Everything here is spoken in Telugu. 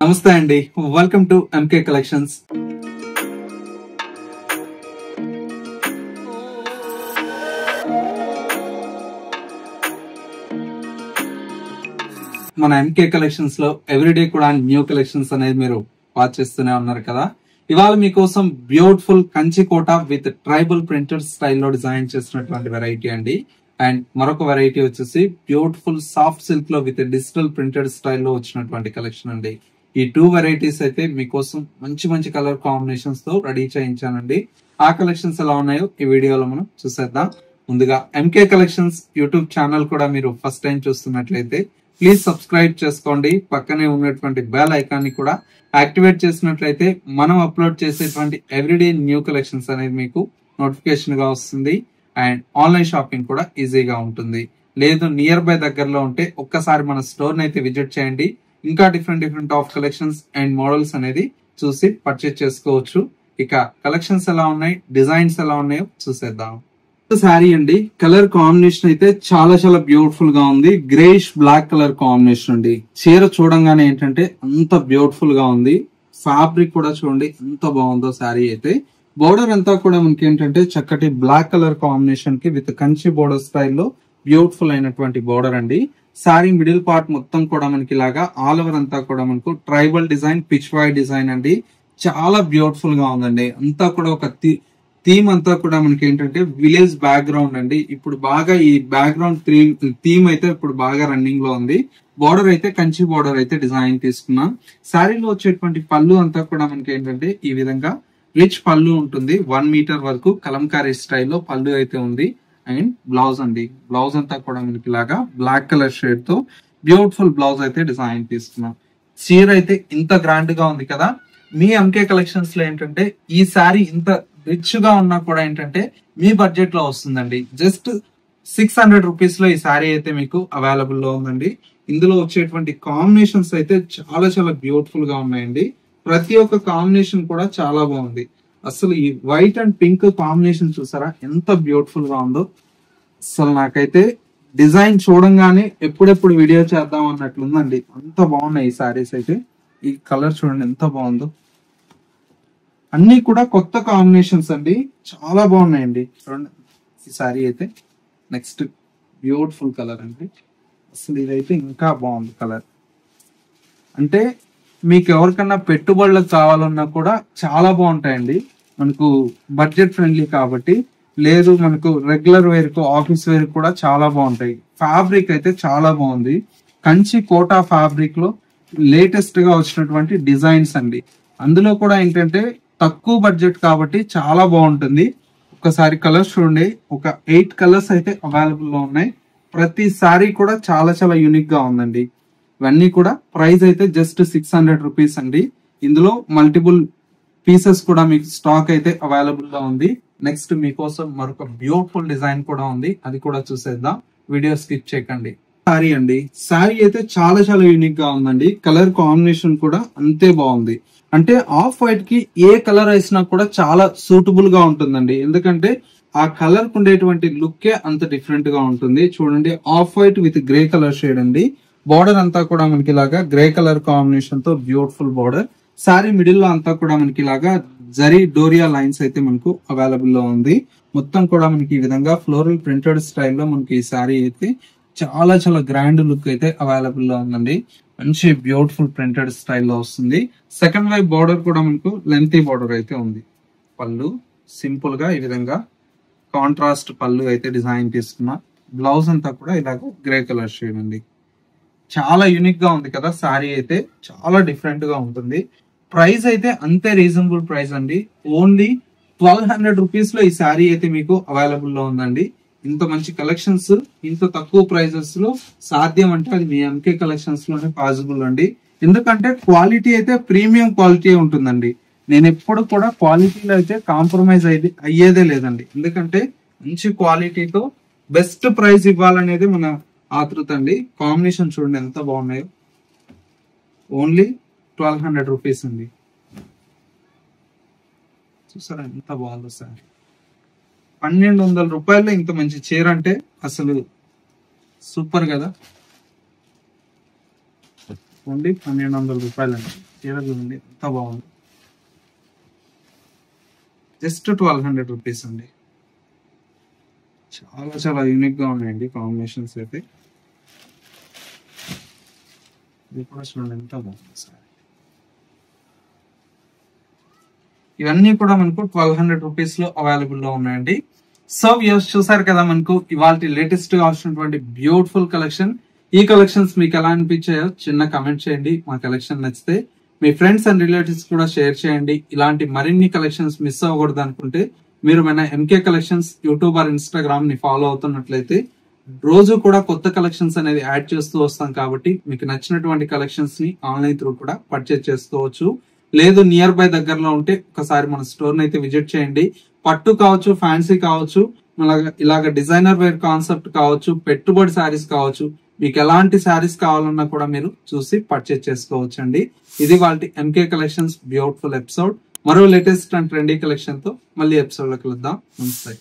నమస్తే అండి, వెల్కమ్ టు ఎంకే కలెక్షన్స్. మన ఎంకే కలెక్షన్స్ లో ఎవ్రీడే కూడా న్యూ కలెక్షన్స్ అనేది మీరు వాచ్ చేస్తూనే ఉన్నారు కదా. ఇవాళ మీకోసం beautiful Kanchi Kota with tribal printed స్టైల్లో డిజైన్ చేసినటువంటి వెరైటీ అండి. అండ్ మరొక వెరైటీ వచ్చేసి బ్యూటిఫుల్ సాఫ్ట్ సిల్క్ లో విత్ డిజిటల్ ప్రింటెడ్ స్టైల్లో వచ్చినటువంటి కలెక్షన్ అండి. ఈ టూ వెరైటీస్ అయితే మీకోసం మంచి మంచి కలర్ కాంబినేషన్స్ తో రెడీ చేయించానండి. ఆ కలెక్షన్స్ ఎలా ఉన్నాయో ఈ వీడియోలో మనం చూసేద్దాం. ముందుగా ఎంకే కలెక్షన్స్ యూట్యూబ్ ఛానల్ కూడా మీరు ఫస్ట్ టైం చూస్తున్నట్లయితే ప్లీజ్ సబ్స్క్రైబ్ చేసుకోండి. పక్కనే ఉన్నటువంటి బెల్ ఐకాన్ ని కూడా యాక్టివేట్ చేసినట్లయితే మనం అప్లోడ్ చేసేటువంటి ఎవ్రీడే న్యూ కలెక్షన్స్ అనేది మీకు నోటిఫికేషన్ గా వస్తుంది. అండ్ ఆన్లైన్ షాపింగ్ కూడా ఈజీగా ఉంటుంది. లేదు నియర్ బై దగ్గరలో ఉంటే ఒక్కసారి మన స్టోర్ అయితే విజిట్ చేయండి. ఇంకా different of collections and models అనేది చూసి పర్చేజ్ చేసుకోవచ్చు. ఇక కలెక్షన్స్ ఎలా ఉన్నాయి, డిజైన్స్ ఎలా ఉన్నాయో చూసేద్దాం. శారీ అండి, కలర్ కాంబినేషన్ అయితే చాలా చాలా బ్యూటిఫుల్ గా ఉంది. గ్రేష్ బ్లాక్ కలర్ కాంబినేషన్ అండి. చీర చూడంగానే ఏంటంటే అంత బ్యూటిఫుల్ గా ఉంది. ఫ్యాబ్రిక్ కూడా చూడండి ఎంత బాగుందో శారీ అయితే. బోర్డర్ అంతా కూడా మనకి ఏంటంటే చక్కటి బ్లాక్ కలర్ కాంబినేషన్ కి విత్ కంచి బోర్డర్ స్టైల్లో బ్యూటిఫుల్ అయినటువంటి బోర్డర్ అండి. శారీ మిడిల్ పార్ట్ మొత్తం కూడా మనకి ఇలాగా ఆల్ ఓవర్ అంతా కూడా మనకు tribal design, Pichwai design అండి. చాలా బ్యూటిఫుల్ గా ఉందండి. అంతా కూడా ఒక థీమ్ అంతా కూడా మనకి ఏంటంటే విలేజ్ బ్యాక్గ్రౌండ్ అండి. ఇప్పుడు బాగా ఈ బ్యాక్గ్రౌండ్ థీమ్ అయితే ఇప్పుడు బాగా రన్నింగ్ లో ఉంది. బోర్డర్ అయితే కంచి బోర్డర్ అయితే డిజైన్ తీసుకున్నాం. శారీలో వచ్చేటువంటి పళ్ళు అంతా కూడా మనకి ఏంటంటే ఈ విధంగా రిచ్ పళ్ళు ఉంటుంది. 1 మీటర్ వరకు కలంకారీ స్టైల్లో పళ్ళు అయితే ఉంది. అండ్ బ్లౌజ్ అండి, బ్లౌజ్ అంతా కూడా మనకి ఇలాగా బ్లాక్ కలర్ షేడ్ తో బ్యూటిఫుల్ బ్లౌజ్ అయితే డిజైన్ తీసుకున్నాం. చీర అయితే ఇంత గ్రాండ్ గా ఉంది కదా. మీ ఎంకే కలెక్షన్స్ లో ఏంటంటే ఈ శారీ ఇంత రిచ్ గా ఉన్నా కూడా ఏంటంటే మీ బడ్జెట్ లో వస్తుందండి. జస్ట్ 600 రూపీస్ లో ఈ శారీ అయితే మీకు అవైలబుల్ లో ఉందండి. ఇందులో వచ్చేటువంటి కాంబినేషన్స్ అయితే చాలా చాలా బ్యూటిఫుల్ గా ఉన్నాయండి. ప్రతి ఒక్క కాంబినేషన్ కూడా చాలా బాగుంది. అసలు ఈ వైట్ అండ్ పింక్ కాంబినేషన్ చూసారా ఎంత బ్యూటిఫుల్ గా ఉందో. అసలు నాకైతే డిజైన్ చూడంగానే ఎప్పుడెప్పుడు వీడియో చేద్దాం అన్నట్లుందండి. అంత బాగున్నాయి ఈ శారీస్ అయితే. ఈ కలర్ చూడండి ఎంత బాగుందో. అన్ని కూడా కొత్త కాంబినేషన్స్ అండి, చాలా బాగున్నాయండి. చూడండి ఈ శారీ అయితే. నెక్స్ట్ బ్యూటిఫుల్ కలర్ అండి. అసలు ఇదైతే ఇంకా బాగుంది కలర్. అంటే మీకు ఎవరికన్నా పెట్టుబడులకు కావాలన్నా కూడా చాలా బాగుంటాయండి. మనకు బడ్జెట్ ఫ్రెండ్లీ కాబట్టి. లేదు మనకు రెగ్యులర్ వేర్ కు, ఆఫీస్ వేర్ కూడా చాలా బాగుంటాయి. ఫ్యాబ్రిక్ అయితే చాలా బాగుంది. కంచి కోటా ఫ్యాబ్రిక్ లో లేటెస్ట్ గా వచ్చినటువంటి డిజైన్స్ అండి. అందులో కూడా ఏంటంటే తక్కువ బడ్జెట్ కాబట్టి చాలా బాగుంటుంది. ఒకసారి కలర్స్ చూడండి, ఒక 8 కలర్స్ అయితే అవైలబుల్ లో ఉన్నాయి. ప్రతి సారీ కూడా చాలా చాలా యూనిక్ గా ఉందండి. ఇవన్నీ కూడా ప్రైస్ అయితే జస్ట్ 600 రూపీస్ అండి. ఇందులో మల్టిపుల్ పీసెస్ కూడా మీకు స్టాక్ అయితే అవైలబుల్ గా ఉంది. నెక్స్ట్ మీకోసం మరొక బ్యూటిఫుల్ డిజైన్ కూడా ఉంది, అది కూడా చూసేద్దాం. వీడియో స్కిప్ చేయకండి. శారీ అండి, శారీ అయితే చాలా చాలా యూనిక్ గా ఉందండి. కలర్ కాంబినేషన్ కూడా అంతే బాగుంది. అంటే ఆఫ్ వైట్ కి ఏ కలర్ వేసినా కూడా చాలా సూటబుల్ గా ఉంటుందండి. ఎందుకంటే ఆ కలర్ కు ఉండేటువంటి లుక్ అంత డిఫరెంట్ గా ఉంటుంది. చూడండి off white with grey colour shade అండి. బార్డర్ అంతా కూడా మనకి ఇలాగా గ్రే కలర్ కాంబినేషన్ తో బ్యూటిఫుల్ బార్డర్. శారీ మిడిల్ లో అంతా కూడా మనకి ఇలాగా జరీ డోరియా లైన్స్ అయితే మనకు అవైలబుల్ లో ఉంది. మొత్తం కూడా మనకి ఈ విధంగా ఫ్లోరల్ ప్రింటెడ్ స్టైల్లో మనకి ఈ శారీ అయితే చాలా చాలా గ్రాండ్ లుక్ అయితే అవైలబుల్ లో ఉందండి. మంచి బ్యూటిఫుల్ ప్రింటెడ్ స్టైల్లో వస్తుంది. సెకండ్ వైపు బార్డర్ కూడా మనకు లెంతీ బార్డర్ అయితే ఉంది. పళ్ళు సింపుల్ గా ఈ విధంగా కాంట్రాస్ట్ పళ్ళు అయితే డిజైన్ తీసుకున్నా. బ్లౌజ్ అంతా కూడా ఇలాగ గ్రే కలర్ షేడ్ అండి. చాలా యూనిక్ గా ఉంది కదా. శారీ అయితే చాలా డిఫరెంట్ గా ఉంటుంది. ప్రైస్ అయితే అంతే రీజనబుల్ ప్రైస్ అండి. ఓన్లీ 1200 రూపీస్ లో ఈ శారీ అయితే మీకు అవైలబుల్ లో ఉందండి. ఇంత మంచి కలెక్షన్స్ ఇంత తక్కువ ప్రైజెస్ లో సాధ్యం అంటే అది మీ ఎంకే కలెక్షన్స్ లోనే పాసిబుల్ అండి. ఎందుకంటే క్వాలిటీ అయితే ప్రీమియం క్వాలిటీ ఉంటుందండి. నేను ఎప్పుడు కూడా క్వాలిటీలో అయితే కాంప్రమైజ్ అయ్యేదే లేదండి. ఎందుకంటే మంచి క్వాలిటీతో బెస్ట్ ప్రైస్ ఇవ్వాలనేది మన ఆతృత అండి. కాంబినేషన్ చూడండి ఎంత బాగున్నాయో. ఓన్లీ 1200 రూపీస్ అండి. చూసారా ఎంత బాగుందో సార్. 1200 రూపాయల్లో ఇంత మంచి చీర అంటే అసలు సూపర్ కదా. ఓన్లీ 1200 రూపాయలండి. చీర చూడండి ఎంత బాగుంది. జస్ట్ 1200 రూపీస్ అండి. చాలా చాలా యూనిక్ గా ఉన్నాయండి కాంబినేషన్స్ అయితే. ఇది కూడా చూడండి ఎంత బాగుంది సార్. ఇవన్నీ కూడా మనకు 1200 రూపీస్ లో అవైలబుల్ లో ఉన్నాయండి. సో వ్యూస్ చూసారు కదా, మనకు ఇవాళ లేటెస్ట్ గా వచ్చినటువంటి బ్యూటిఫుల్ కలెక్షన్. ఈ కలెక్షన్స్ మీకు ఎలా అనిపించాయో చిన్న కమెంట్ చేయండి. మా కలెక్షన్ నచ్చితే మీ ఫ్రెండ్స్ అండ్ రిలేటివ్స్ కూడా షేర్ చేయండి. ఇలాంటి మరిన్ని కలెక్షన్స్ మిస్ అవ్వకూడదు అనుకుంటే మీరు మన MK collections YouTube or Instagram ని ఫాలో అవుతున్నట్లయితే రోజు కూడా కొత్త కలెక్షన్స్ అనేది యాడ్ చేస్తూ వస్తాం. కాబట్టి మీకు నచ్చినటువంటి కలెక్షన్స్ ని ఆన్లైన్ త్రూ కూడా పర్చేజ్ చేసుకోవచ్చు. లేదు నియర్ బై దగ్గరలో ఉంటే ఒకసారి మన స్టోర్ అయితే విజిట్ చేయండి. పట్టు కావచ్చు, ఫ్యాన్సీ కావచ్చు, ఇలాగ డిజైనర్ వేర్ కాన్సెప్ట్ కావచ్చు, పెట్టుబడి శారీస్ కావచ్చు, మీకు ఎలాంటి శారీస్ కావాలన్నా కూడా మీరు చూసి పర్చేజ్ చేసుకోవచ్చు అండి. ఇది వాళ్ళ ఎంకే కలెక్షన్స్ బ్యూటిఫుల్ ఎపిసోడ్. మరో లేటెస్ట్ అండ్ ట్రెండీ కలెక్షన్ తో మళ్ళీ ఎపిసోడ్ లో కలుద్దాం. నమస్తే.